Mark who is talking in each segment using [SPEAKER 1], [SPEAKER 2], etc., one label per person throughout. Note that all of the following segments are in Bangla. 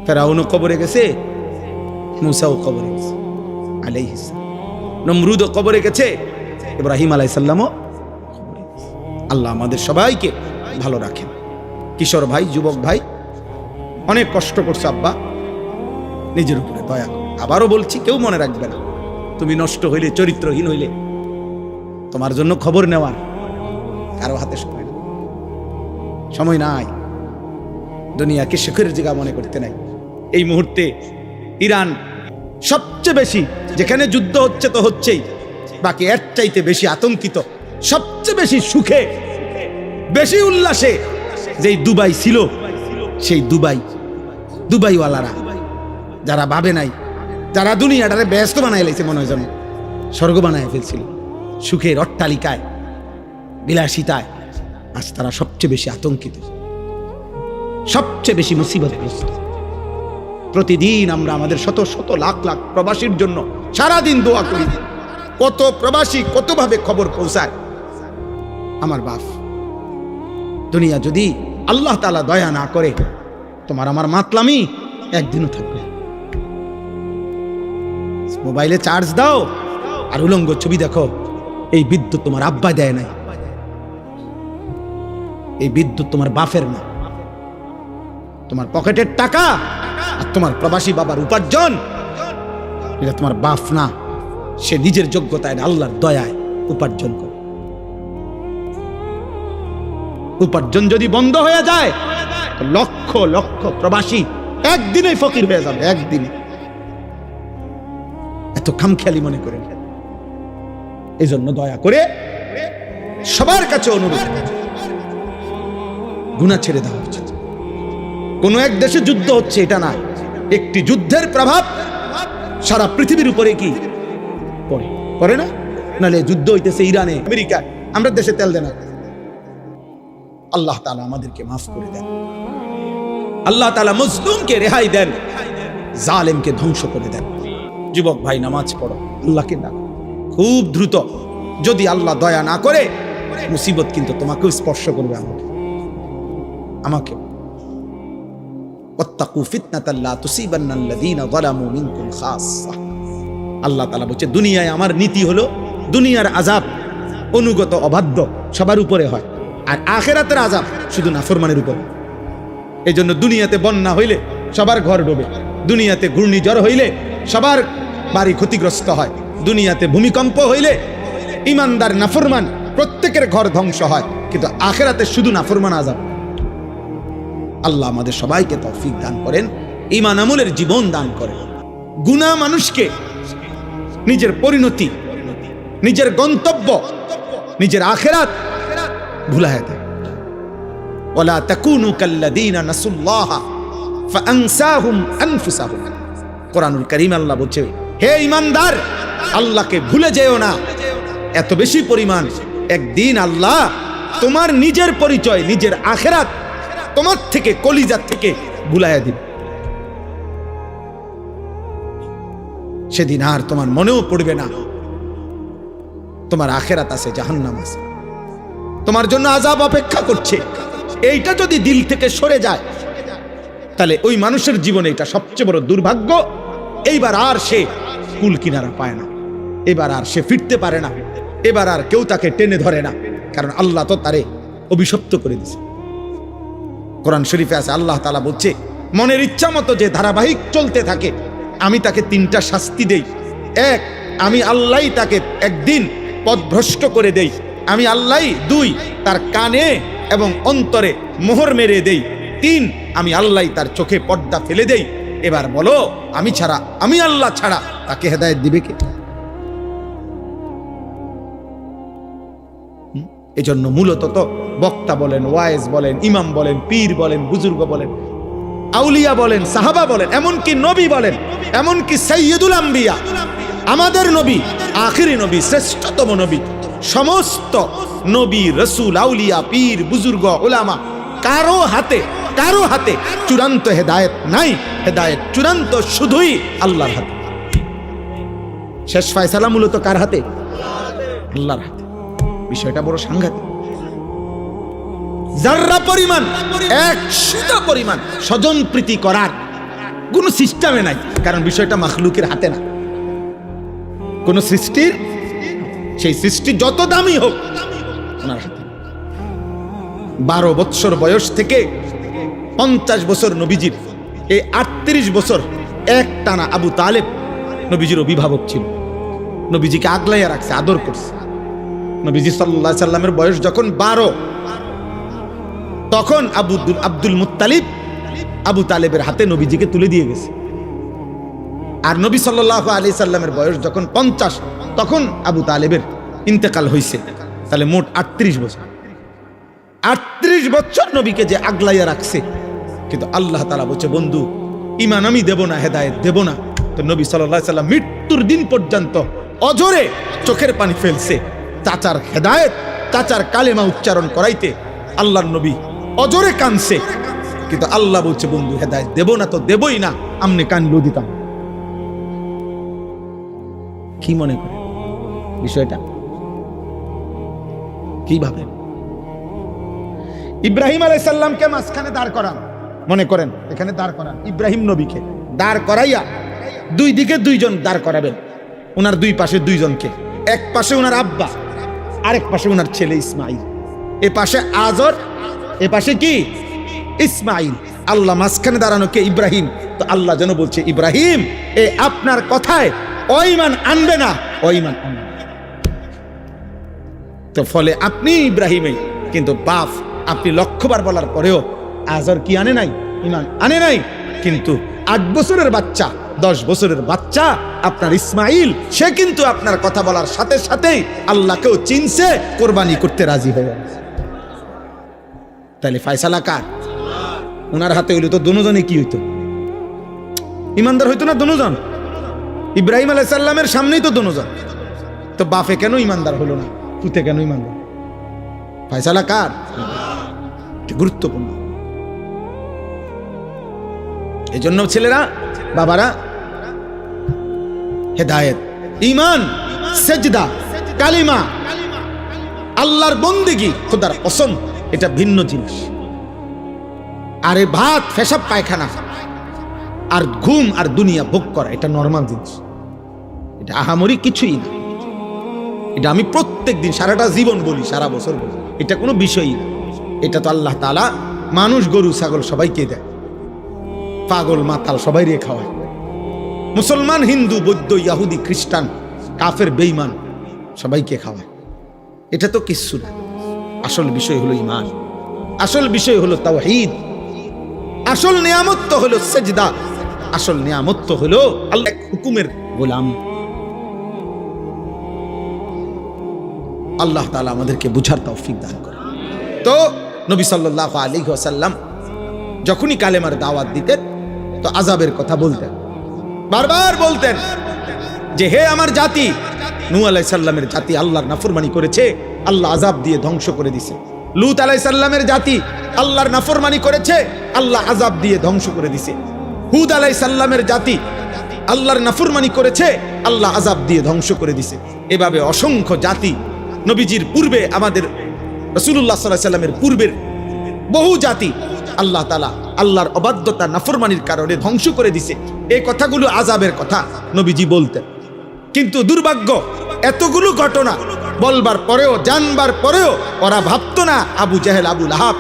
[SPEAKER 1] ফেরাউনও কবরে গেছে, মুসাও কবরে গেছে আলাইহিস সালাম, নমরুদও কবরে গেছে, ইব্রাহিম আলাইহিস সালামও কবরে গেছে। আল্লাহ আমাদের সবাইকে ভালো রাখেন। কিশোর ভাই, যুবক ভাই, অনেক কষ্ট করছে আব্বা, নিজের উপরে দয়া করো। আবারও বলছি, কেউ মনে রাখবে না তুমি নষ্ট হইলে, চরিত্রহীন হইলে তোমার জন্য খবর নেওয়ার কারো হাতে সময় না, সময় নাই। দুনিয়াকে সুখের জায়গা মনে করতে নাই। এই মুহূর্তে ইরান সবচেয়ে বেশি, যেখানে যুদ্ধ হচ্ছে তো হচ্ছেই, বাকি এর চাইতে বেশি আতঙ্কিত, সবচেয়ে বেশি সুখে, বেশি উল্লাসে যেই দুবাই ছিল, সেই দুবাইওয়ালারা যারা ভাবে নাই, যারা দুনিয়াটারে ব্যস্ত বানায় লাইছে, মনে হয় যেন স্বর্গ বানায় ফেলছিল, সুখের অট্টালিকায়, বিলাসিতায়, আজ তারা সবচেয়ে বেশি আতঙ্কিত, সবচেয়ে বেশি মুসিবতগ্রস্ত। প্রতিদিন আমরা আমাদের শত শত লাখ লাখ প্রবাসীর জন্য সারাদিন দোয়া করি। কত প্রবাসী কতভাবে খবর পৌঁছায়। আমার বাপ, দুনিয়া যদি আল্লাহ তাআলা দয়া না করে, তোমার আমার মাতলামি একদিনও থাকবে। মোবাইলে চার্জ দাও আর উলঙ্গ ছবি দেখো। এই বিদ্যুৎ তোমার আব্বা দেয় নাই, এই বিদ্যুৎ তোমার বাপের না। তোমার পকেটের টাকা আর তোমার প্রবাসী বাবার উপার্জন, এটা তোমার বাপ না। সে নিজের যোগ্যতায়, আল্লাহর দয়ায় উপার্জন করে। উপার্জন যদি বন্ধ হয়ে যায়, লক্ষ লক্ষ প্রবাসী একদিনেই ফকির হয়ে যাবে, একদিনে। এত খামখেয়ালি মনে করেন। এই জন্য দয়া করে সবার কাছে অনুরোধ, গুনাহ ছেড়ে দেওয়া উচিত। কোন এক দেশে যুদ্ধ হচ্ছে এটা না, একটি যুদ্ধের প্রভাব সারা পৃথিবীর উপরে কি পড়ে না? নাহলে যুদ্ধ হইতেছে ইরানে, আমেরিকা, আমরা দেশে তেল দেন। আল্লাহ তাআলা আমাদেরকে মাফ করে দেন। আল্লাহ তাআলা মজলুমকে রেহাই দেন, জালেমকে ধ্বংস করে দেন। যুবক ভাই, নামাজ পড়ো, আল্লাহকে ডাকো। খুব দ্রুত যদি আল্লাহ দয়া না করে, মুসিবত কিন্তু তোমাকেও স্পর্শ করবে, আমাকে। ওয়াত্তাকু ফিতনাতাল লা তুসিবান্নাল্লাযীনা যালামু মিনকুম খাসসা। আল্লাহ তাআলা বলছে, দুনিয়ায় আমার নীতি হলো দুনিয়ার আযাব অনুগত অবাধ্য সবার উপরে হয়, আর আখিরাতের আযাব শুধু নাফরমানের উপরে। এই জন্য দুনিয়াতে বন্যা হইলে সবার ঘর ডোবে, দুনিয়াতে ঘূর্ণিঝড় হইলে সবার বাড়ি ক্ষতিগ্রস্ত হয়, দুনিয়াতে ভূমিকম্প হইলে ইমানদার নাফরমান প্রত্যেকের ঘর ধ্বংস হয়, কিন্তু আখিরাতে শুধু নাফরমান আযাব। আল্লাহ আমাদের সবাইকে তৌফিক দান করেন, ঈমান আমলের জীবন দান করেন। গুনাহ মানুষকে নিজের পরিণতি, নিজের গন্তব্য, নিজের আখিরাত ভুলায় দেয়। ওয়ালা তাকুনু কাল্লাযীনা নাসুল্লাহা ফাআনসাহুম আনফুসাহুম। কোরআনুল কারীম আল্লাহ বলছে, হে ঈমানদার, আল্লাহকে ভুলে যেও না এত বেশি পরিমাণ, একদিন আল্লাহ তোমার নিজের পরিচয়, নিজের আখিরাত তোমার থেকে, কলিজার থেকে ভুলাইয়া দিবে। সেদিন আর তোমার মনেও পড়বে না তোমার আখিরাত আছে, জাহান্নাম আছে, তোমার জন্য আযাব অপেক্ষা করছে। এইটা যদি দিল থেকে সরে যায়, তাহলে ওই মানুষের জীবনে এটা সবচেয়ে বড় দুর্ভাগ্য। এইবার আর সে কুল কিনারা পায় না, এবার আর সে ফিরতে পারে না, এবার আর কেউ তাকে টেনে ধরে না, কারণ আল্লাহ তো তারে অভিশপ্ত করে দিয়েছে। কোরআন শরীফে আছে, আল্লাহ তাআলা বলছে, মনের ইচ্ছা মতো যে ধারাবাহিক চলতে থাকে, আমি তাকে তিনটা শাস্তি দেই। এক, আমি আল্লাহ তাকে একদিন পথভ্রষ্ট করে দেই। আমি আল্লাহ। দুই, তার কানে এবং অন্তরে মোহর মেরে দেই। তিন, আমি আল্লাহ তার চোখে পর্দা ফেলে দেই। এবার বলো, আমি আল্লাহ ছাড়া তাকে হেদায়েত দিবে কে? এজন্য মূলত তো বক্তা বলেন, ওয়াইজ বলেন, ইমাম বলেন, পীর বলেন, বুজুর্গ বলেন, আউলিয়া বলেন, সাহাবা বলেন, এমনকি নবী বলেন, এমনকি সাইয়্যিদুল আম্বিয়া, আমাদের নবী, আখিরি নবী, শ্রেষ্ঠতম নবী, সমস্ত নবী, রাসূল, আউলিয়া, পীর, বুজুর্গ, উলামা, কারো হাতে চূড়ান্ত হেদায়েত নাই। হেদায়েত চূড়ান্ত শুধুই আল্লাহর হাতে। শেষ ফয়সালা মূলত কার হাতে? আল্লাহর হাতে। বিষয়টা বড় সাংঘাতিক। যাররা পরিমাণ, 100 পরিমাণ স্বজন প্রীতি করার কোনো সিস্টেমে নাই, কারণ বিষয়টা মাখলুকের হাতে না, কোন সৃষ্টির, সেই সৃষ্টি যত দামি হোক ওনার হাতে। 12 বৎসর বয়স থেকে 50 বছর নবীজির, এই 38 বছর এক টানা আবু তালেব নবীজির অভিভাবক ছিল, নবীজিকে আগলাইয়া রাখছে, আদর করছে। নবীজি সাল্লাল্লাহু আলাইহি সাল্লামের বয়স যখন 12, তখন আব্দুল মুত্তালিব আবু তালেবের হাতে নবীজিকে তুলে দিয়ে গেছে। আর নবী সাল্লাল্লাহু আলাইহি সাল্লামের বয়স যখন 50, তখন আবু তালেবের ইন্তেকাল হয়েছে। তাহলে মোট 38 বছর। 38 বছর নবীকে যে আগলাইয়া রাখছে, কিন্তু আল্লাহ তাআলা বলছে, বন্ধু ঈমান আমি দেব না, হেদায়েত দেব না। তো নবী সাল্লাল্লাহু আলাইহি সাল্লাম মৃত্যুর দিন পর্যন্ত অজরে চোখের পানি ফেলছে, চাচার হেদায়েত, চাচার কালেমা উচ্চারণ করাইতে আল্লাহর নবী অজরে কানছে। কিন্তু আল্লাহ বলছে, বন্ধু হেদায়েত দেব না তো দেবই না, আমনে কানলো দিতাম। কি মনে করে বিষয়টা? কি ভাবেন? ইব্রাহিম আলাইহিস সালামকে মাঝখানে দাঁড় করান, মনে করেন এখানে দাঁড় করান, ইব্রাহিম নবীকে দাঁড় করাইয়া দুই দিকে দুইজন দাঁড় করাবেন, ওনার দুই পাশে দুইজনকে, এক পাশে ওনার আব্বা, আরেক পাশে ওনার ছেলে ইসমাইল, এ পাশে আজর, এ পাশে কি ইসমাইল। আল্লাহ মাঝখানে দাঁড়ানো কে? ইব্রাহিম। তো আল্লাহ যেন বলছে, ইব্রাহিম এ আপনার কথায় ঈমান আনবে না, ঈমান আনবে। তো ফলে আপনি ইব্রাহিমে, কিন্তু বাপ আপনি লক্ষবার বলার পরেও আজর কি আনে নাই? ঈমান আনে নাই। কিন্তু 8 বছরের বাচ্চা, 10 বছরের বাচ্চা আপনার ইসমাইল, সে কিন্তু আপনার কথা বলার সাথে সাথেই আল্লাহকেও চিনছে, কোরবানি করতে রাজি হয়ে গেছে। তাহলে ফয়সালা কার? ওনার হাতে হইলে তো দুজনে কি হইতো? ইমানদার হইতো না দুজন? ইব্রাহিম আলাইহিস সালামের সামনেই তো দুজন, তো বাপে কেন ইমানদার হলো না? পুতে কেন ইমানদার? ফয়সালা কার? গুরুত্বপূর্ণ। এই জন্য ছেলেরা, বাবারা, হেদায়েত, ঈমান, সেজদা, কালিমা, আল্লাহর বন্দেগী, খোদার কসম, এটা ভিন্ন জিনিস। আর এই ভাত, পেশাব, পায়খানা আর ঘুম আর দুনিয়া ভোগ করা, এটা নরমাল জিনিস, এটা আহামরি কিছুই না। এটা আমি প্রত্যেক দিন সারাটা জীবন বলি, সারা বছর বলি, এটা কোনো বিষয়ই না। এটা তো আল্লাহ তাআলা মানুষ, গরু, ছাগল সবাইকে দেয়, পাগল মাতাল সবাই রে খাওয়ায়, মুসলমান, হিন্দু, বৌদ্ধ, ইহুদি, খ্রিস্টান, কাফের, বেঈমান সবাইকে খাওয়ায়। এটা তো কিচ্ছু না। আসল বিষয় হলো ঈমান, আসল বিষয় হলো তাওহীদ, আসল নিয়ামত তো হলো সেজদা, আসল নিয়ামত তো হলো আল্লাহর হুকুমের গোলাম। আল্লাহ তাআলা আমাদেরকে বুঝার তৌফিক দান করে। তো নবী সাল্লাল্লাহু আলাইহি ওয়াসাল্লাম যখনই কালেমার দাওয়াত দিতেন, তো আযাবের কথা বলতেন, বারবার বলতেন যে হে আমার জাতি, নূহ আলাইহিস সালামের জাতি আল্লাহর নাফরমানি করেছে, আল্লাহ আযাব দিয়ে ধ্বংস করে দিয়েছে। লূত আলাইহিস সালামের জাতি আল্লাহর নাফরমানি করেছে, আল্লাহ আযাব দিয়ে ধ্বংস করে দিয়েছে। হুদ আলাইহিস সালামের জাতি আল্লাহর নাফরমানি করেছে, আল্লাহ আযাব দিয়ে ধ্বংস করে দিয়েছে। এভাবে অসংখ্য জাতি নবীজির পূর্বে, আমাদের রাসূলুল্লাহ সাল্লাল্লাহু আলাইহি সাল্লামের পূর্বের বহু জাতি আল্লাহ তাআলা আল্লাহর অবাধ্যতা, নাফরমানির কারণে ধ্বংস করে দিয়েছে। এই কথাগুলো আযাবের কথা নবীজি বলতেন। কিন্তু দুর্ভাগ্য, এতগুলো ঘটনা বলবার পরেও, জানবার পরেও ওরা ভাবতো না, আবু জেহেল, আবু লাহাব,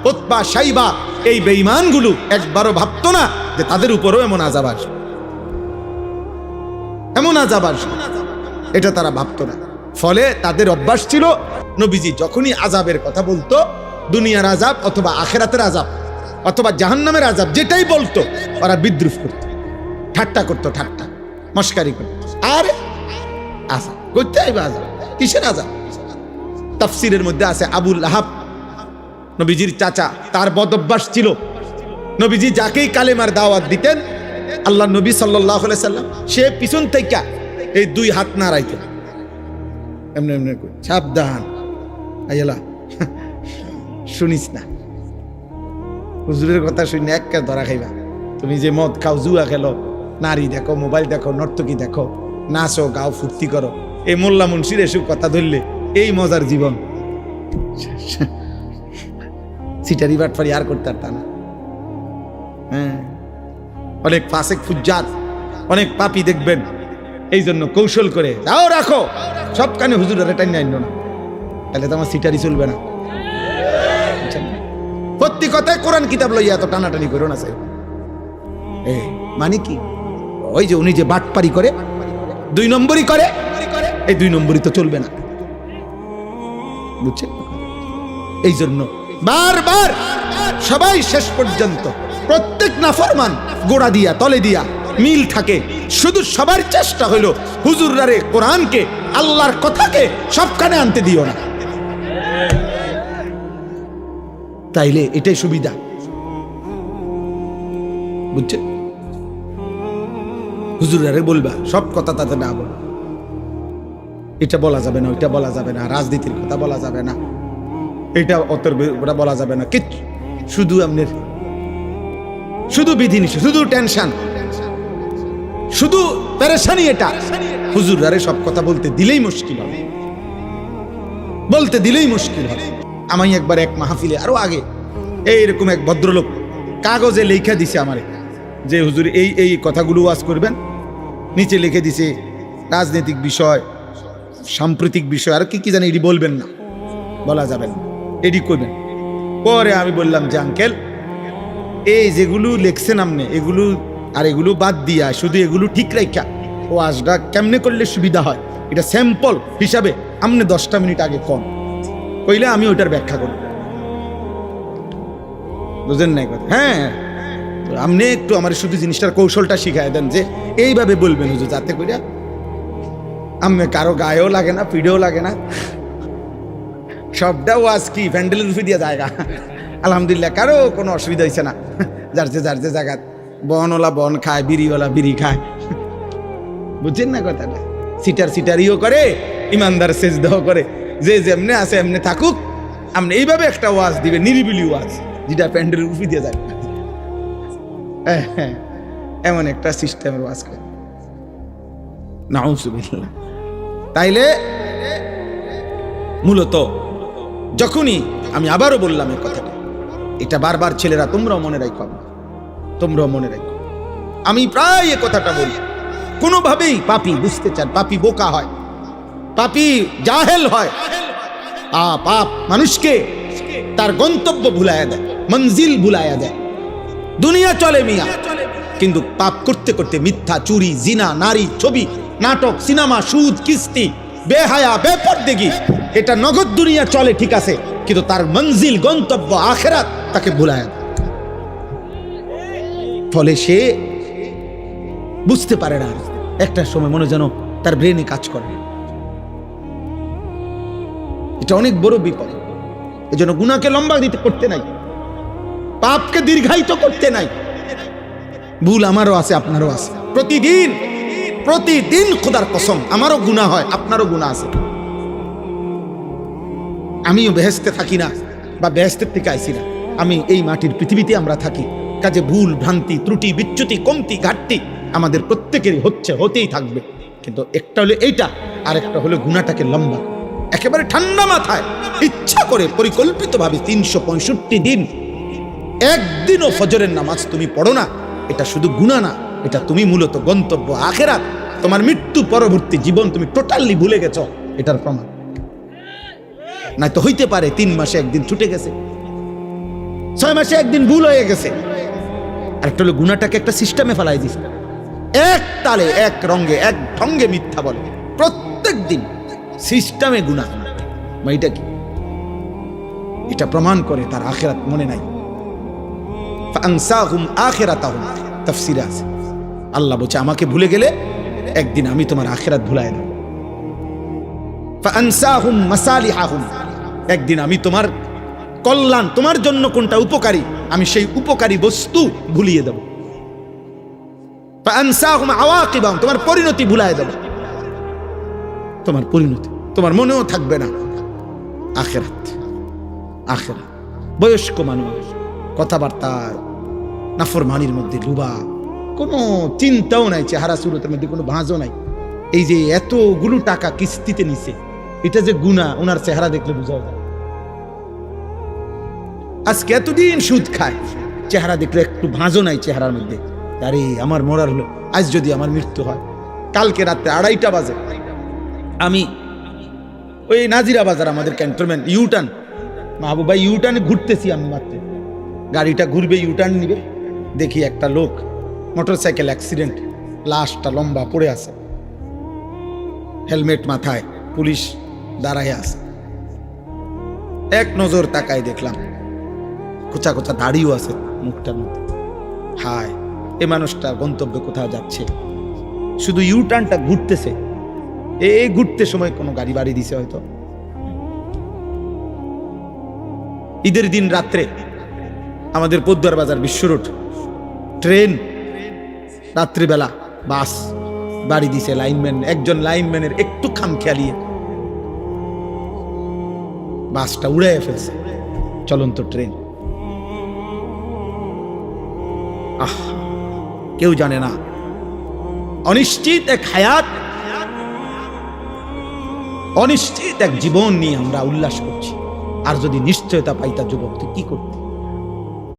[SPEAKER 1] উতবা, শাইবা, এই বেঈমানগুলো একবারও ভাবতো না যে তাদের উপরেও এমন আযাব আসবে, এমন আযাব আসবে, এটা তারা ভাবতো না। ফলে তাদের অভ্যাস ছিল, নবীজি যখনই আযাবের কথা বলতো, দুনিয়ার আযাব অথবা আখিরাতের আযাব অথবা জাহান্নামের আযাব, যেটাই বলতো ওরা বিদ্রুপ করতো, ঠাট্টা করতো, ঠাট্টা মস্কারি করতো। আর আযাব করতে আইবা, আযাব কিসের আযাব? তাফসীরের মধ্যে আছে, আবু লাহাব নবীজির চাচা, তার বদ অভ্যাস ছিল, নবীজি যাকেই কালেমার দাওয়াত দিতেন, আল্লাহ নবী সাল্লাল্লাহু আলাইহি সাল্লাম, সে পিছন থেকে এই 2 হাত নাড়াইতেন, এমনি এমনি করে, সাবধান আইলা, শুনিস না, হুজুরের কথা শুনে একা ধরা খাইবা। তুমি যে মদ খাও, জুয়া খেলো, নারী দেখো, মোবাইল দেখো, নর্তকী দেখো, নাচো, গাও, ফুর্তি করো, এই মোল্লা মুন্সির এসব কথা ধরলে এই মজার জীবন, সিটারি বাটফারি আর করতে পারত না। হ্যাঁ, অনেক ফাসেক ফুজ্জার, অনেক পাপী দেখবেন এই জন্য কৌশল করে যাও রাখো সব কানে হুজুরের এটা নিয়ে আনলো না, তাহলে তো আমার সিটারি চলবে না। প্রতি কথায় কোরআন কিতাব লইয়া এত টানাটানি করো না স্যার। মানে কি, ওই যে উনি যে বাটপারি করে 2 নম্বরই করে, এই 2 নম্বরই তো চলবে না, বুঝছেন? এই জন্য বারবার সবাই শেষ পর্যন্ত প্রত্যেক নাফরমান গোড়া দিয়া তলে দিয়া মিল থাকে, শুধু সবার চেষ্টা হইল হুজুররারে কোরআনকে আল্লাহর কথাকে সবখানে আনতে দিও না, তাইলে এটাই সুবিধা, বুঝছে? হুজুরারে বলবা সব কথা তাতে না বল, এটা বলা যাবে না, ওইটা বলা যাবে না, রাজনীতির কথা বলা যাবে না, এটা অতর ওটা বলা যাবে না, কিচ্ছু, শুধু আপনার শুধু বিধিনিষেধ, শুধু টেনশন, শুধু পেরেশানি। এটা হুজুরারে সব কথা বলতে দিলেই মুশকিল হবে, বলতে দিলেই মুশকিল হবে। আমি একবার এক মাহফিলে আরো আগে এইরকম এক ভদ্রলোক কাগজে লেখা দিছে আমারে যে হুজুর এই এই কথাগুলো ওয়াজ করবেন, নিচে লিখে দিছে রাজনৈতিক বিষয়, সাম্প্রতিক বিষয়, আর কি কি জানি এটি বলবেন না, বলা যাবে না, এটি করবেন। পরে আমি বললাম যে আঙ্কেল, এই যেগুলো লেখছেন আপনি এগুলো আর এগুলো বাদ দিয়া শুধু এগুলো ঠিক রাখা ওয়াজটা কেমনে করলে সুবিধা হয়, এটা স্যাম্পল হিসাবে আপনি 10টা মিনিট আগে কম কইলে আমি ওইটার ব্যাখ্যা করব, বুঝেন নাই কথা? হ্যাঁ, আপনি একটু আমার শুধু জিনিসটার কৌশলটা শিখাই দেন যে এইভাবে বলবেন হুজুর, যাতে করে আমি কারো গায়েও লাগে না, পিঠেও লাগে না, সবটা ওয়াজ কি প্যান্ডেলের রুফে দিয়ে জায়গা, আলহামদুলিল্লাহ কারো কোনো অসুবিধা হয়েছে না, যার যে জায়গা বনওয়ালা বন খায়, বিড়িওয়ালা বিড়ি খায়, বুঝছেন না কথাটা? সিটারিও করে, ইমানদার সেজদাও করে, যে যেমনে আছে এমনি থাকুক, আপনি এইভাবে একটা ওয়াজ দিবে, নিরিবিলি ওয়াজ, যেটা প্যান্ডেলের রুফে দিয়ে যায়, এমন একটা সিস্টেমের ওয়াজ করে, নাউজুবিল্লাহ। তাইলে মূলত যখনই আমি আবারও বললাম এই কথাটা, এটা বারবার ছেলেরা তোমরাও মনে রাখো, তোমরাও মনে রাখো, আমি প্রায় এ কথাটা বলি, কোনোভাবেই পাপী বুঝতে চান, পাপী বোকা হয়, পাপী জাহেল হয়, পাপ মানুষকে তার গন্তব্য ভুলাইয়া দেয়, মঞ্জিল ভুলাইয়া দেয়। দুনিয়া চলে মিয়া, কিন্তু পাপ করতে করতে মিথ্যা, চুরি, জিনা, নারী, ছবি, নাটক, সিনেমা, সুদ, কিস্তি, বেহায়া, বেপরদেগি, এটা নগদ দুনিয়া চলে ঠিক আছে, কিন্তু তার মঞ্জিল গন্তব্য আখিরাত তাকে ভুলায়, ফলে সে বুঝতে পারে না, একটা সময় মনে যেন তার ব্রেনে কাজ করে, এটা অনেক বড় বিপদ। এজন্য গুনাহকে লম্বা দিতে করতে নাই, পাপকে দীর্ঘায়িত করতে নাই। ভুল আমারও আছে, আপনারও আছে, প্রতিদিন খোদার কসম আমারও গুনাহ হয়, আপনারও গুনাহ আছে। আমিও বেহেশতে থাকি না, বা বেহেশতের থেকে আইছি না, আমি এই মাটির পৃথিবীতে আমরা থাকি, কাজে ভুল, ভ্রান্তি, ত্রুটি, বিচ্যুতি, কমতি, ঘাটতি আমাদের প্রত্যেকেরই হতেই থাকবে, কিন্তু একটা হলো এইটা, আর একটা হলো গুনাহটাকে লম্বা, একেবারে ঠান্ডা মাথায় ইচ্ছা করে পরিকল্পিতভাবে 365 দিন একদিনও ফজরের নামাজ তুমি পড়ো না, এটা শুধু গুনাহ না, এটা তুমি মূলত গন্তব্য আখিরাত, তোমার মৃত্যু পরবর্তী জীবন তুমি টোটালি ভুলে গেছো, এটার প্রমাণ। না তো হইতে পারে 3 মাসে একদিন ছুটে গেছে, 6 মাসে একদিন ভুল হয়ে গেছে, আর একটা হলো গুনাহটাকে একটা সিস্টেমে ফেলাই দিছে, এক তালে, এক রঙে, এক ঢঙ্গে মিথ্যা বলে প্রত্যেক দিন, সিস্টেমে গুনাহ। এটা কি? এটা প্রমাণ করে তার আখিরাত মনে নাই। ফাআনসাহুম আখিরাতাহুম, তাফসীরে আছে, আল্লাহ বলছে আমাকে ভুলে গেলে একদিন আমি তোমার আখিরাত ভুলায় দেব। ফাআনসাহুম মাসালিহাহুম, একদিন আমি তোমার কল্যাণ, তোমার জন্য কোনটা উপকারী, আমি সেই উপকারী বস্তু ভুলিয়ে দেব। ফাআনসাহুম আওয়াকিবাহুম, তোমার পরিণতি ভুলায় দেব, তোমার পরিণতি তোমার মনেও থাকবে না। আখিরাত, বয়স্ক মানুষ কথাবার্তা নাফরমানির মধ্যে ডুবা, কোনো চিন্তাও নাই, চেহারা সুরতের মধ্যে কোনো ভাঁজও নাই। এই যে এতগুলো টাকা কিস্তিতে নিছে, এটা যে গুনাহ ওনার চেহারা দেখলে বোঝা যায়। আজকে এতদিন সুদ খায়, চেহারা দেখলে একটু ভাঁজও নাই চেহারার মধ্যে, আরে আমার মরার হলো, আজ যদি আমার মৃত্যু হয়। কালকে রাত্রে 2:30 বাজে আমি ওই নাজিরা বাজার আমাদের ক্যান্টনমেন্ট ইউটার্ন, মাহবুবা ইউটার্নে ঘুরতেছি আমি মাত্র, গাড়িটা ঘুরবে ইউটার্ন নিবে, দেখি একটা লোক মোটরসাইকেল অ্যাক্সিডেন্ট, লাশটা লম্বা পড়ে আছে, হেলমেট মাথায়, পুলিশ দাঁড়ায় আছে। এক নজর তাকায় দেখলাম কোচা কোচা দাড়িও আছে মুখটার মধ্যে। হায়, এ মানুষটা গন্তব্যে কোথাও যাচ্ছে, শুধু ইউটার্নটা ঘুরতেছে। এই ঘুরতে সময় কোনো গাড়ি বাড়ি দিছে হয়তো। ঈদের দিন রাত্রে আমাদের পদ্মার বাজার বিশ্ব রোড ট্রেন, রাত্রিবেলা বাস বাড়ি দিছে। লাইনম্যান, একজন লাইনম্যানের একটু খামখেয়ালিয়ে বাসটা উড়াইয়া ফেলছে, চলন্ত ট্রেন। আহ, কেউ জানে না, অনিশ্চিত এক হায়াত, অনিশ্চিত এক জীবন নিয়ে আমরা উল্লাস করছি। আর যদি নিশ্চয়তা পাইতা যুবক, তুই কি করতি?